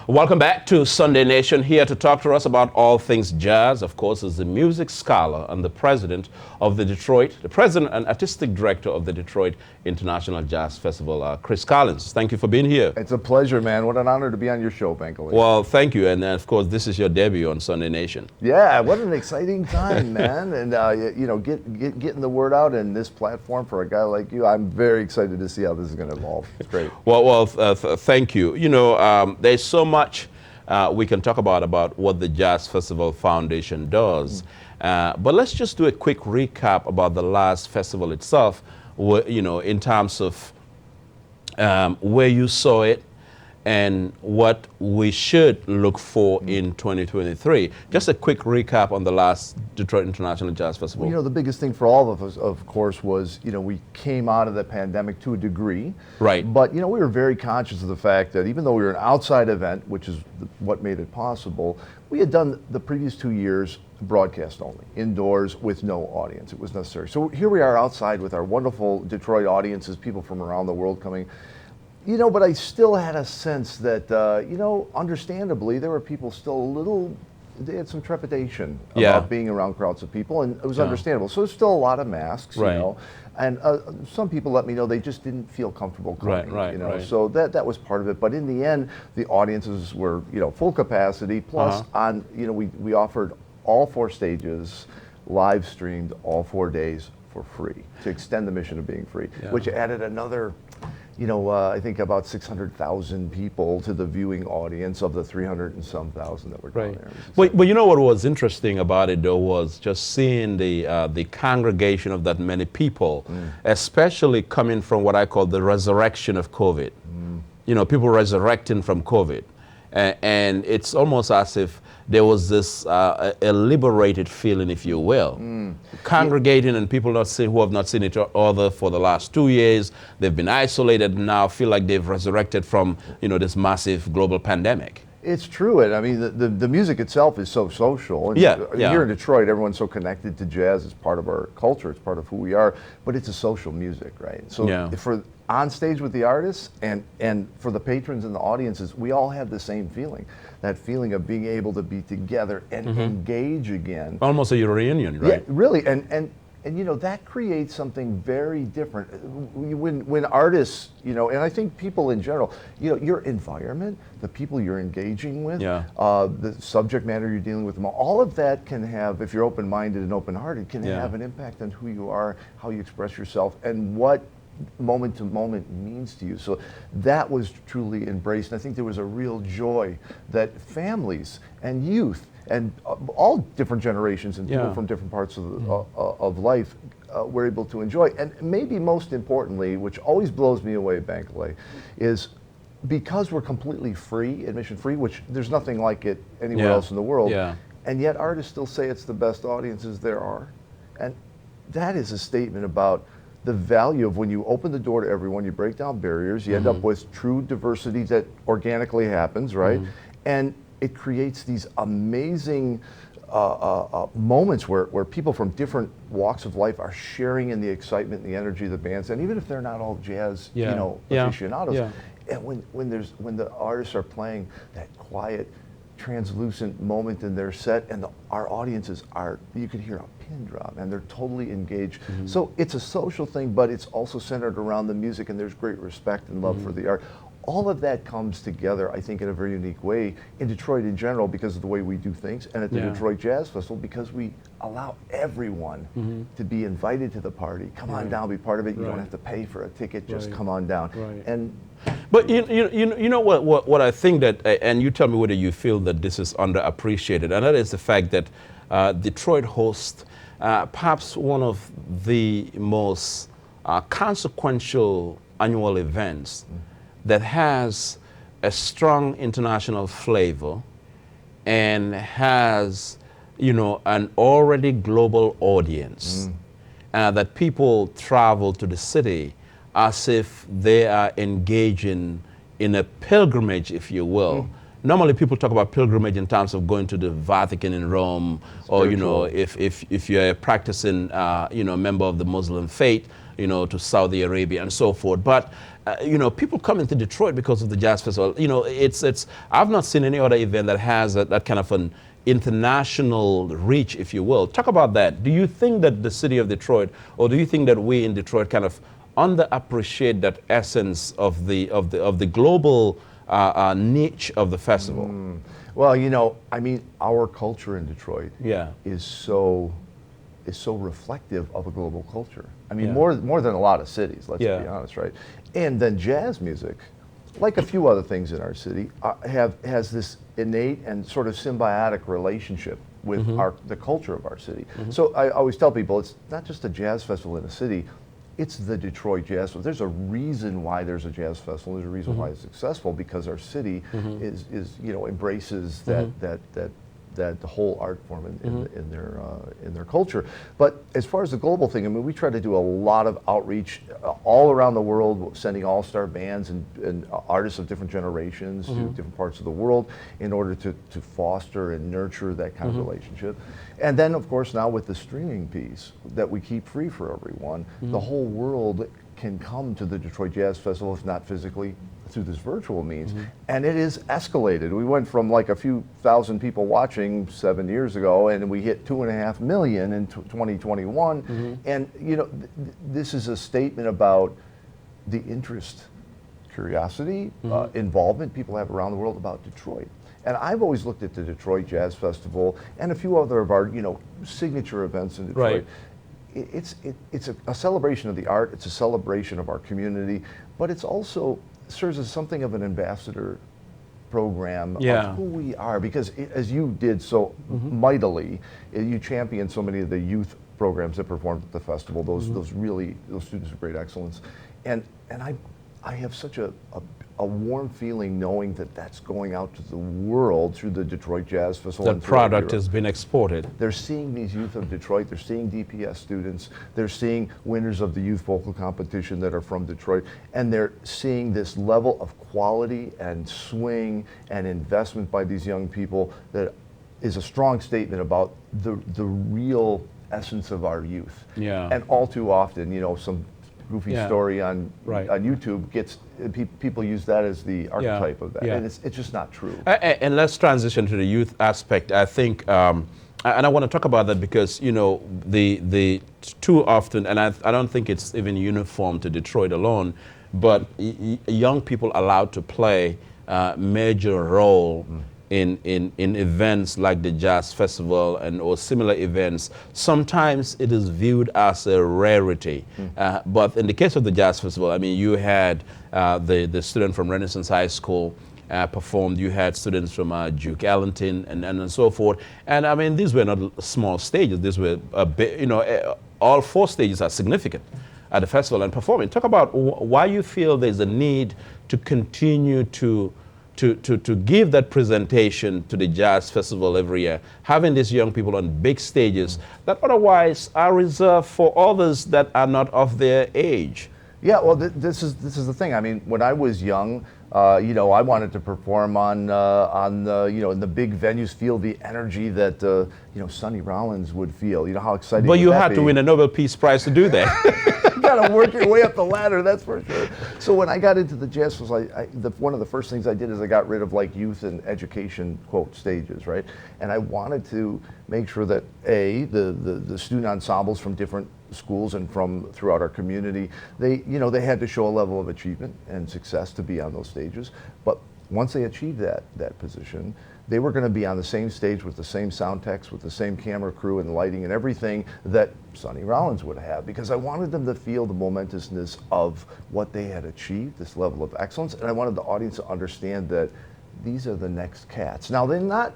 Welcome back to Sunday Nation. Here to talk to us about all things jazz, of course, is the music scholar and the president of the president and artistic director of the Detroit International Jazz Festival, Chris Collins. Thank you for being here. It's a pleasure, man. What an honor to be on your show, Bankole. Well, thank you. And of course, this is your debut on Sunday Nation. Yeah, what an exciting time, man. And, you know, getting the word out in this platform for a guy like you, I'm very excited to see how this is going to evolve. It's great. Well, thank you. You know, there's so much we can talk about what the Jazz Festival Foundation does. But let's just do a quick recap about the last festival itself, you know, in terms of where you saw it and what we should look for in 2023. Just a quick recap on the last Detroit International Jazz Festival. Well, you know, the biggest thing for all of us, of course, was, you know, we came out of the pandemic to a degree. Right. But, you know, we were very conscious of the fact that even though we were an outside event, which is what made it possible, we had done the previous 2 years broadcast only, indoors with no audience. It was necessary. So here we are outside with our wonderful Detroit audiences, people from around the world coming. You know, but I still had a sense that, you know, understandably, there were people still a little, they had some trepidation about being around crowds of people, and it was understandable. So there's still a lot of masks, you know, and some people let me know they just didn't feel comfortable coming, you know, so that was part of it. But in the end, the audiences were, you know, full capacity, plus on, you know, we offered all 4 stages, live streamed all 4 days for free to extend the mission of being free, which added another, you know, I think about 600,000 people to the viewing audience of the 300 and some thousand that were down there. But you know what was interesting about it, though, was just seeing the congregation of that many people, especially coming from what I call the resurrection of COVID. You know, people resurrecting from COVID. And it's almost as if there was this a liberated feeling, if you will, congregating and people who have not seen each other for the last 2 years. They've been isolated and now feel like they've resurrected from, you know, this massive global pandemic. It's true, and I mean the music itself is so social. And here in Detroit, everyone's so connected to jazz. It's part of our culture. It's part of who we are. But it's a social music, right? So for on stage with the artists and for the patrons and the audiences, we all have the same feeling. That feeling of being able to be together and engage again. Almost a reunion, right? Yeah, really, and you know, that creates something very different. When artists, you know, and I think people in general, you know, your environment, the people you're engaging with, the subject matter you're dealing with, all of that can have, if you're open-minded and open-hearted, can have an impact on who you are, how you express yourself, and what moment to moment means to you. So that was truly embraced. And I think there was a real joy that families and youth and all different generations and people from different parts of life were able to enjoy. And maybe most importantly, which always blows me away, Bankole, is because we're completely free, admission free, which there's nothing like it anywhere else in the world, and yet artists still say it's the best audiences there are. And that is a statement about the value of when you open the door to everyone, you break down barriers, you end up with true diversity that organically happens, right? And it creates these amazing moments where people from different walks of life are sharing in the excitement and the energy of the bands, and even if they're not all jazz, you know, aficionados, and when the artists are playing that quiet, translucent moment in their set, and our audiences are, you can hear a pin drop and they're totally engaged. So it's a social thing, but it's also centered around the music, and there's great respect and love for the art. All of that comes together, I think, in a very unique way in Detroit in general because of the way we do things, and at the Detroit Jazz Festival because we allow everyone to be invited to the party. Come on down, be part of it. You don't have to pay for a ticket, just come on down. And but you know what I think that, and you tell me whether you feel that this is underappreciated, and that is the fact that Detroit hosts perhaps one of the most consequential annual events that has a strong international flavor and has, you know, an already global audience, that people travel to the city as if they are engaging in a pilgrimage, if you will, normally people talk about pilgrimage in terms of going to the Vatican in Rome, or you know, if you're a practicing member of the Muslim faith, you know, to Saudi Arabia and so forth. But you know, people come into Detroit because of the jazz festival. You know, I've not seen any other event that has that kind of an international reach, if you will. Talk about that. Do you think that the city of Detroit, or do you think that we in Detroit kind of underappreciate that essence of the global niche of the festival? Well, you know, I mean, our culture in Detroit Yeah. is so reflective of a global culture. I mean, more than a lot of cities, let's be honest, right? And then jazz music, like a few other things in our city, has this innate and sort of symbiotic relationship with the culture of our city. So I always tell people, it's not just a jazz festival in a city, it's the Detroit Jazz Festival. There's a reason why there's a jazz festival. There's a reason why it's successful, because our city is you know, embraces that the whole art form in their culture. But as far as the global thing, I mean, we try to do a lot of outreach all around the world, sending all-star bands and artists of different generations to different parts of the world in order to foster and nurture that kind of relationship. And then, of course, now with the streaming piece that we keep free for everyone, the whole world can come to the Detroit Jazz Festival, if not physically, through this virtual means. And it is escalated. We went from like a few thousand people watching 7 years ago, and we hit 2.5 million in 2021. And you know, this is a statement about the interest, curiosity, involvement people have around the world about Detroit. And I've always looked at the Detroit Jazz Festival and a few other of our, you know, signature events in Detroit. It's a celebration of the art, it's a celebration of our community, but it's also serves as something of an ambassador program of who we are, because as you did so mightily, you championed so many of the youth programs that performed at the festival, those students of great excellence. And I have such a warm feeling knowing that that's going out to the world through the Detroit Jazz Festival. That product has been exported. They're seeing these youth of Detroit, they're seeing DPS students, they're seeing winners of the youth vocal competition that are from Detroit, and they're seeing this level of quality and swing and investment by these young people that is a strong statement about the real essence of our youth. And all too often, you know, some goofy story on YouTube gets people use that as the archetype of that, and it's just not true. And let's transition to the youth aspect. I think, and I want to talk about that because, you know, the too often, and I don't think it's even uniform to Detroit alone, but young people allowed to play a major role in events like the Jazz Festival or similar events. Sometimes it is viewed as a rarity. But in the case of the Jazz Festival, I mean, you had the student from Renaissance High School performed, you had students from Duke Ellington and so forth. And I mean, these were not small stages. These were a bit, you know, all 4 stages are significant at the festival and performing. Talk about why you feel there's a need to continue to give that presentation to the Jazz Festival every year, having these young people on big stages that otherwise are reserved for others that are not of their age. Yeah, well, this is the thing. I mean, when I was young, you know, I wanted to perform on you know, in the big venues, feel the energy that you know, Sonny Rollins would feel. You know how exciting. But you had to win a Nobel Peace Prize to do that. You gotta work your way up the ladder, that's for sure. So when I got into the jazz festival, one of the first things I did is I got rid of like youth and education quote stages, right? And I wanted to make sure that the student ensembles from different schools and from throughout our community, they had to show a level of achievement and success to be on those stages. But once they achieved that position, they were going to be on the same stage with the same sound techs, with the same camera crew and lighting and everything that Sonny Rollins would have, because I wanted them to feel the momentousness of what they had achieved, this level of excellence, and I wanted the audience to understand that these are the next cats. Now they're not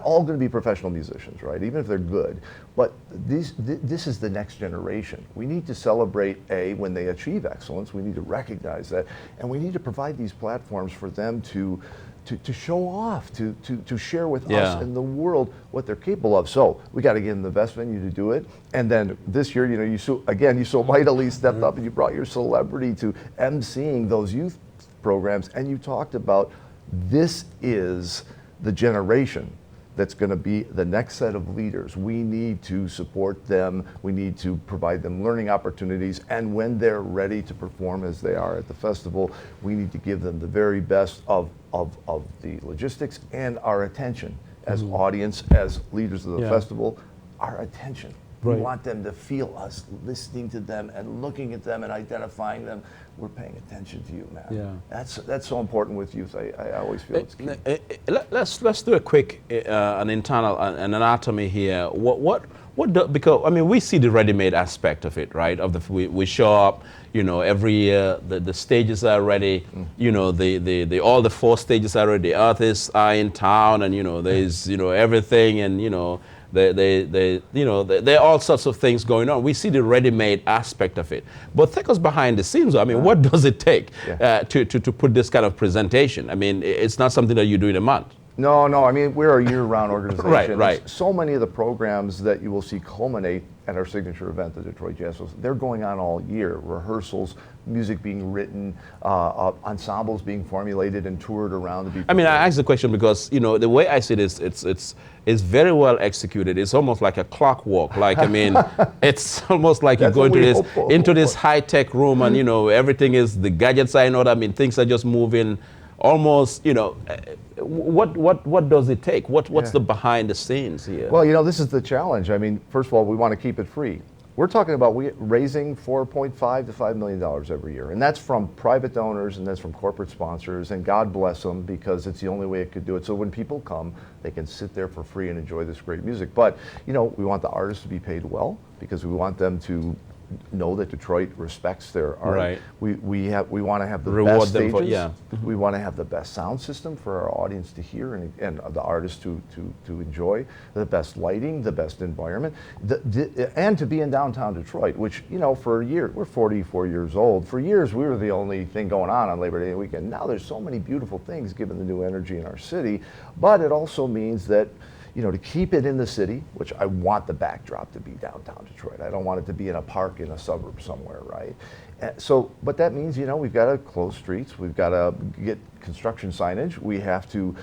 all going to be professional musicians, right? Even if they're good, but this is the next generation. We need to celebrate when they achieve excellence. We need to recognize that, and we need to provide these platforms for them to show off, to share with us and the world what they're capable of. So we got to give them the best venue to do it. And then this year, you know, you so mightily stepped up and you brought your celebrity to emceeing those youth programs, and you talked about this is the generation that's going to be the next set of leaders. We need to support them. We need to provide them learning opportunities. And when they're ready to perform as they are at the festival, we need to give them the very best of the logistics and our attention as audience, as leaders of the festival, our attention. Right. We want them to feel us listening to them and looking at them and identifying them. We're paying attention to you, man. Yeah. That's so important with youth. I always feel it's key. Let's do a quick an internal an anatomy here. Because I mean we see the ready-made aspect of it, right? Of the we show up, you know, every year the stages are ready, you know, the all the 4 stages are ready. The artists are in town, and you know there's everything, and you know. There are all sorts of things going on. We see the ready-made aspect of it. But take us behind the scenes. I mean, what does it take to put this kind of presentation? I mean, it's not something that you do in a month. No. I mean, we're a year-round organization. Right. So many of the programs that you will see culminate at our signature event, the Detroit Jazz Festival, they're going on all year. Rehearsals, music being written, ensembles being formulated and toured around to be. I mean, I asked the question because the way I see it is it's very well executed. It's almost like a clockwork. Like I mean, it's almost like you go into this high-tech room, and everything is, the gadgets are in order. I mean, things are just moving. Almost, what does it take? What's the behind the scenes here? Well, this is the challenge. I mean, first of all, we want to keep it free. We're talking about raising $4.5 to $5 million every year, and that's from private donors and that's from corporate sponsors. And God bless them, because it's the only way it could do it. So when people come, they can sit there for free and enjoy this great music. But we want the artists to be paid well, because we want them to know that Detroit respects their art. Right. We want to have the Reward best them stages. We want to have the best sound system for our audience to hear and the artists to enjoy, the best lighting, the best environment, and to be in downtown Detroit, which for a year, we're 44 years old. For years we were the only thing going on Labor Day weekend. Now there's so many beautiful things given the new energy in our city, but it also means that to keep it in the city, which I want the backdrop to be downtown Detroit. I don't want it to be in a park in a suburb somewhere, right? But that means, we've got to close streets. We've got to get construction signage. We have to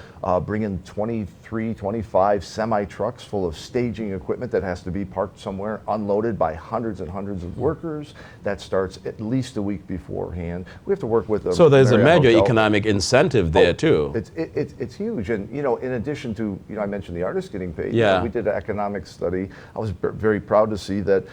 bring in 23, 25 semi-trucks full of staging equipment that has to be parked somewhere, unloaded by hundreds and hundreds of workers. That starts at least a week beforehand. We have to work with them. So there's a major economic incentive there too. It's huge. And, in addition to, I mentioned the artists getting paid. Yeah. We did an economic study. I was very proud to see that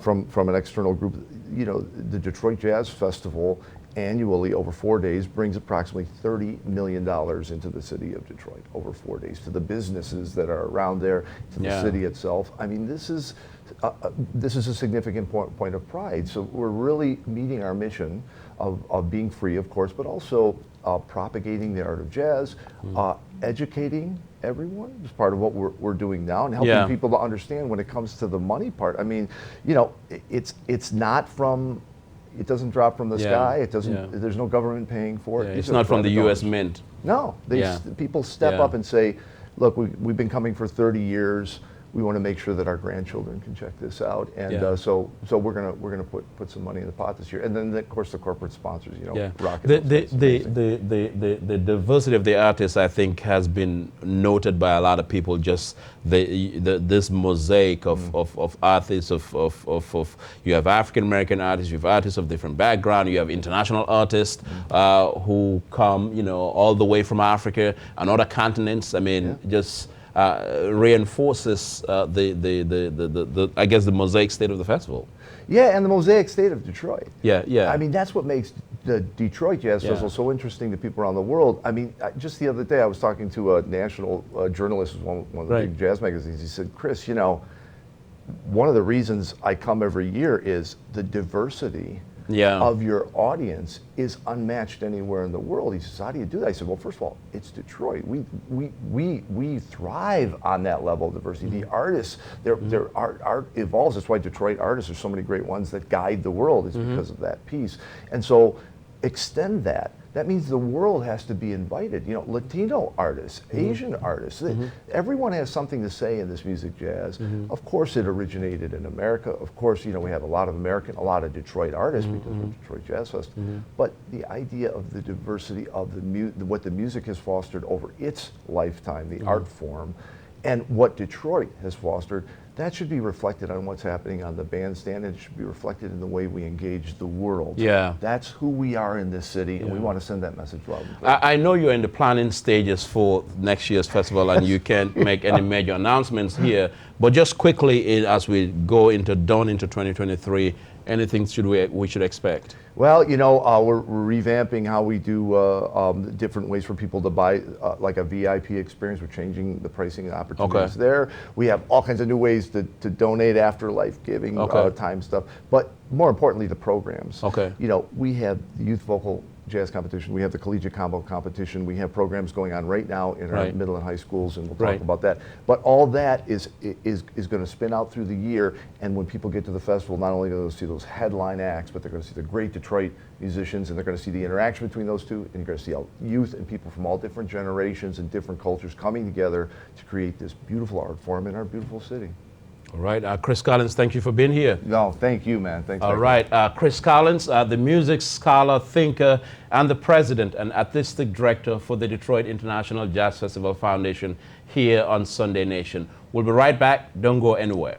from an external group, the Detroit Jazz Festival annually over 4 days brings approximately $30 million into the city of Detroit over 4 days, to the businesses that are around there, to the city itself. I mean, this is a significant point of pride. So we're really meeting our mission of being free, of course, but also propagating the art of jazz, educating everyone is part of what we're doing now, and helping people to understand when it comes to the money part. I mean, it's not from. It doesn't drop from the sky. It doesn't. There's no government paying for it. It's not from the U.S. Mint. No, people step up and say, "Look, we've been coming for 30 years. We want to make sure that our grandchildren can check this out." And so we're gonna put some money in the pot this year. And then of course the corporate sponsors, rocket. The diversity of the artists, I think, has been noted by a lot of people. Just this mosaic of artists of you have African American artists, you have artists of different background, you have international artists who come all the way from Africa and other continents. I mean, just reinforces the I guess the mosaic state of the festival. Yeah, and the mosaic state of Detroit. Yeah. I mean, that's what makes the Detroit Jazz Festival so interesting to people around the world. I mean, just the other day I was talking to a national journalist, one of the big jazz magazines. He said, "Chris, one of the reasons I come every year is the diversity of your audience is unmatched anywhere in the world." He says, "How do you do that?" I said, "Well, first of all, it's Detroit. We thrive on that level of diversity. The artists, their art evolves. That's why Detroit artists, there's so many great ones that guide the world. It's because of that piece. And so extend that. That means the world has to be invited. You know, Latino artists, Asian artists, everyone has something to say in this music jazz. Of course it originated in America. Of course, you know, we have a lot of Detroit artists because of Detroit Jazz Fest. But the idea of the diversity of what the music has fostered over its lifetime, the art form, and what Detroit has fostered, that should be reflected on what's happening on the bandstand, and it should be reflected in the way we engage the world. Yeah. That's who we are in this city, and we want to send that message loud and clear. I know you're in the planning stages for next year's festival, and you can't make any major announcements here, but just quickly, as we go into 2023, anything we should expect? Well, you know, we're revamping how we do different ways for people to buy, like a VIP experience. We're changing the pricing opportunities there. We have all kinds of new ways to donate after life giving time stuff. But more importantly, the programs. You know, we have the youth vocal jazz competition. We have the collegiate combo competition. We have programs going on right now in our middle and high schools, and we'll talk about that. But all that is going to spin out through the year, and when people get to the festival, not only are they going to see those headline acts, but they're going to see the great Detroit musicians, and they're going to see the interaction between those two, and you're going to see youth and people from all different generations and different cultures coming together to create this beautiful art form in our beautiful city. All right, Chris Collins, thank you for being here. No, thank you, man. Thanks. All right, Chris Collins, the music scholar, thinker, and the president and artistic director for the Detroit International Jazz Festival Foundation here on Sunday Nation. We'll be right back. Don't go anywhere.